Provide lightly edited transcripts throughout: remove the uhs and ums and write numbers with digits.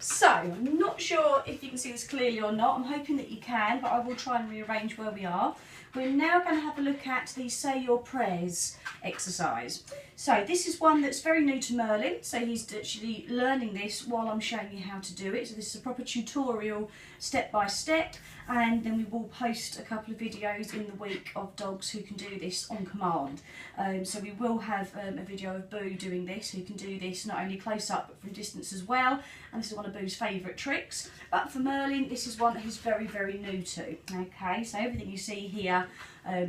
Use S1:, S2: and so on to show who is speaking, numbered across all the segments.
S1: So, I'm not sure if you can see this clearly or not. I'm hoping that you can, but I will try and rearrange where we are. We're now going to have a look at the Say Your Prayers exercise. So this is one that's very new to Merlin, so he's actually learning this while I'm showing you how to do it. So this is a proper tutorial, step by step, and then we will post a couple of videos in the week of dogs who can do this on command. So we will have a video of Boo doing this, who can do this not only close up but from distance as well, and this is one of Boo's favourite tricks. But for Merlin, this is one that he's very, very new to. Okay, so everything you see here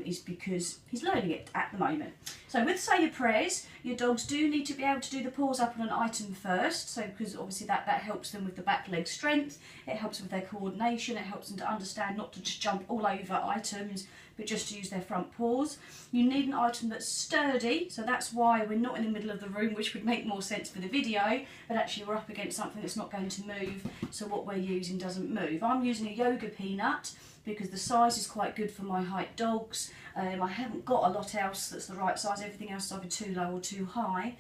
S1: is because he's learning it at the moment. So with Say Your Prayers, your dogs do need to be able to do the paws up on an item first, so because obviously that helps them with the back leg strength, it helps with their coordination, it helps them to understand not to just jump all over items, but just to use their front paws. You need an item that's sturdy, so that's why we're not in the middle of the room, which would make more sense for the video, but actually we're up against something that's not going to move, so what we're using doesn't move. I'm using a yoga peanut because the size is quite good for my height dogs. I haven't got a lot else that's the right size, everything else is either too low or too high,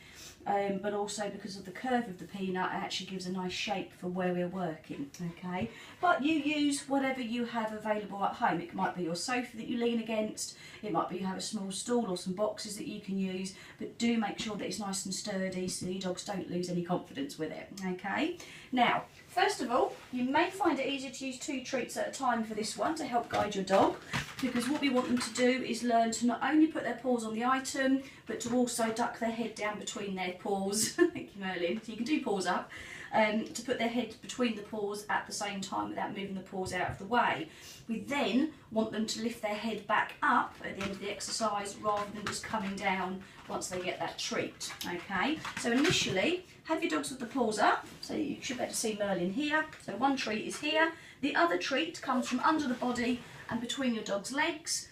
S1: but also because of the curve of the peanut, it actually gives a nice shape for where we're working, okay? But you use whatever you have available at home. It might be your sofa that you lean against, it might be you have a small stool or some boxes that you can use, but do make sure that it's nice and sturdy so your dogs don't lose any confidence with it, okay? Now, first of all, you may find it easier to use 2 treats at a time for this one to help guide your dog, because what we want them to do is learn to not only put their paws on the item, but to also duck their head down between their paws. Thank you, Merlin. So you can do paws up, to put their head between the paws at the same time without moving the paws out of the way. We then want them to lift their head back up at the end of the exercise rather than just coming down once they get that treat, okay? So initially, have your dogs with the paws up, so you should be able to see Merlin here. So one treat is here, the other treat comes from under the body and between your dog's legs,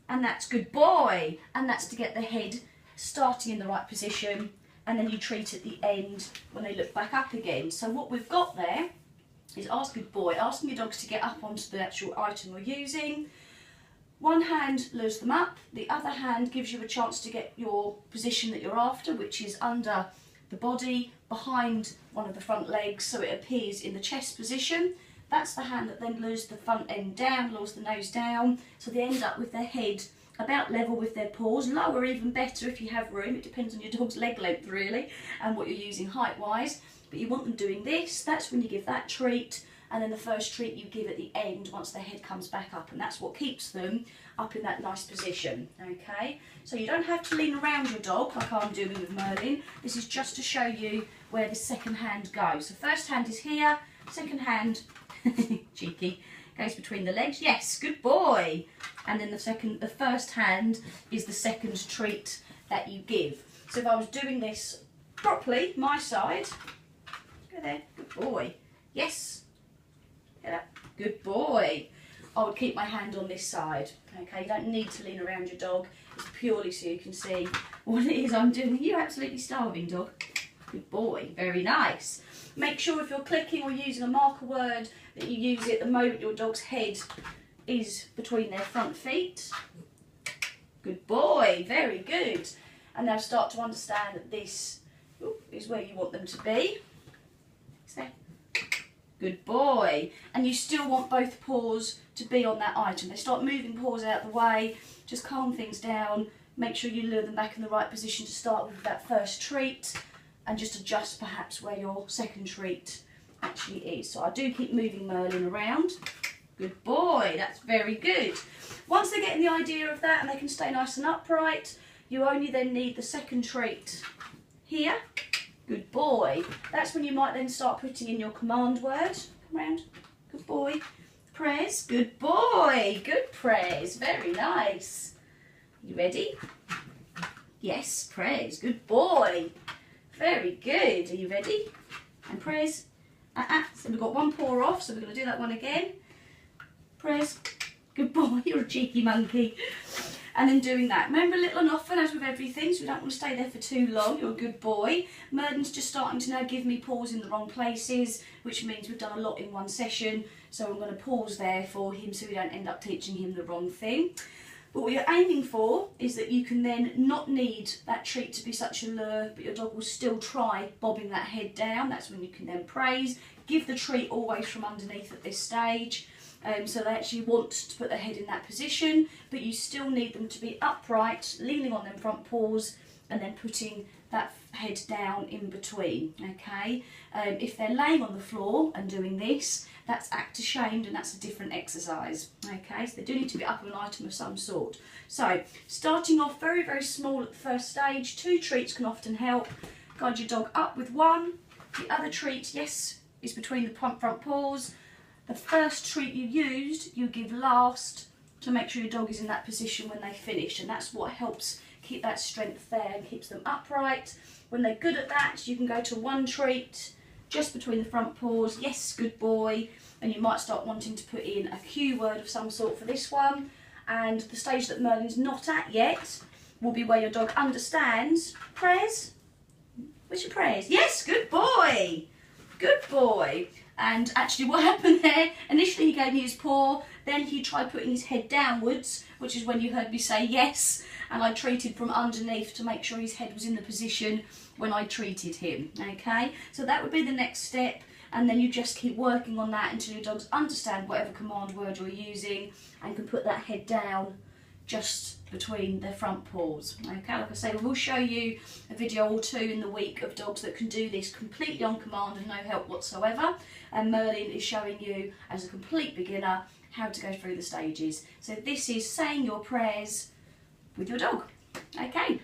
S1: and that's good boy, and that's to get the head starting in the right position, and then you treat at the end when they look back up again. So what we've got there is ask good boy, asking your dogs to get up onto the actual item we're using. One hand lures them up, the other hand gives you a chance to get your position that you're after, which is under the body, behind one of the front legs, so it appears in the chest position. That's the hand that then lures the front end down, lures the nose down, so they end up with their head about level with their paws, lower even better if you have room. It depends on your dog's leg length really and what you're using height wise, but you want them doing this. That's when you give that treat, and then the first treat you give at the end once their head comes back up, and that's what keeps them up in that nice position, okay? So you don't have to lean around your dog like I'm doing with Merlin. This is just to show you where the second hand goes. So first hand is here, second hand, cheeky, goes between the legs. Yes, good boy. And then the first hand is the second treat that you give. So if I was doing this properly, my side, go there, good boy. Yes, get that, good boy. I would keep my hand on this side, okay? You don't need to lean around your dog. It's purely so you can see what it is I'm doing. You're absolutely starving, dog. Good boy, very nice. Make sure if you're clicking or using a marker word that you use it the moment your dog's head is between their front feet. Good boy, very good. And now start to understand that this is where you want them to be. So, good boy. And you still want both paws to be on that item. They start moving paws out of the way, just calm things down, make sure you lure them back in the right position to start with that first treat, and just adjust perhaps where your second treat actually is. So I do keep moving Merlin around. Good boy, that's very good. Once they're getting the idea of that and they can stay nice and upright, you only then need the second treat here. Good boy. That's when you might then start putting in your command word. Come round. Good boy. Prayers. Good boy. Good prayers. Very nice. You ready? Yes, prayers. Good boy. Very good. Are you ready? And prayers. So we've got one paw off, so we're going to do that one again. Prayers. Good boy. You're a cheeky monkey. And then doing that. Remember, little and often, as with everything, so we don't want to stay there for too long. You're a good boy. Merlin's just starting to now give me paws in the wrong places, which means we've done a lot in one session. So I'm going to pause there for him so we don't end up teaching him the wrong thing. But what you're aiming for is that you can then not need that treat to be such a lure, but your dog will still try bobbing that head down. That's when you can then praise. Give the treat always from underneath at this stage. So they actually want to put their head in that position, but you still need them to be upright, leaning on them front paws, and then putting that head down in between, okay? If they're laying on the floor and doing this, that's act ashamed, and that's a different exercise, okay? So they do need to be up an item of some sort. So starting off very, very small at the first stage, 2 treats can often help. Guide your dog up with 1. The other treat, yes, is between the front paws. The first treat you used, you give last to make sure your dog is in that position when they finish, and that's what helps keep that strength there and keeps them upright. When they're good at that, you can go to 1 treat just between the front paws. Yes, good boy. And you might start wanting to put in a cue word of some sort for this one. And the stage that Merlin's not at yet will be where your dog understands. Prayers? Where's your prayers? Yes, good boy. Good boy. And actually what happened there, initially he gave me his paw, then he tried putting his head downwards, which is when you heard me say yes, and I treated from underneath to make sure his head was in the position when I treated him, okay? So that would be the next step, and then you just keep working on that until your dogs understand whatever command word you're using and can put that head down just between their front paws. Okay, like I say, we'll show you a video or 2 in the week of dogs that can do this completely on command and no help whatsoever. And Merlin is showing you, as a complete beginner, how to go through the stages. So this is saying your prayers with your dog. Okay.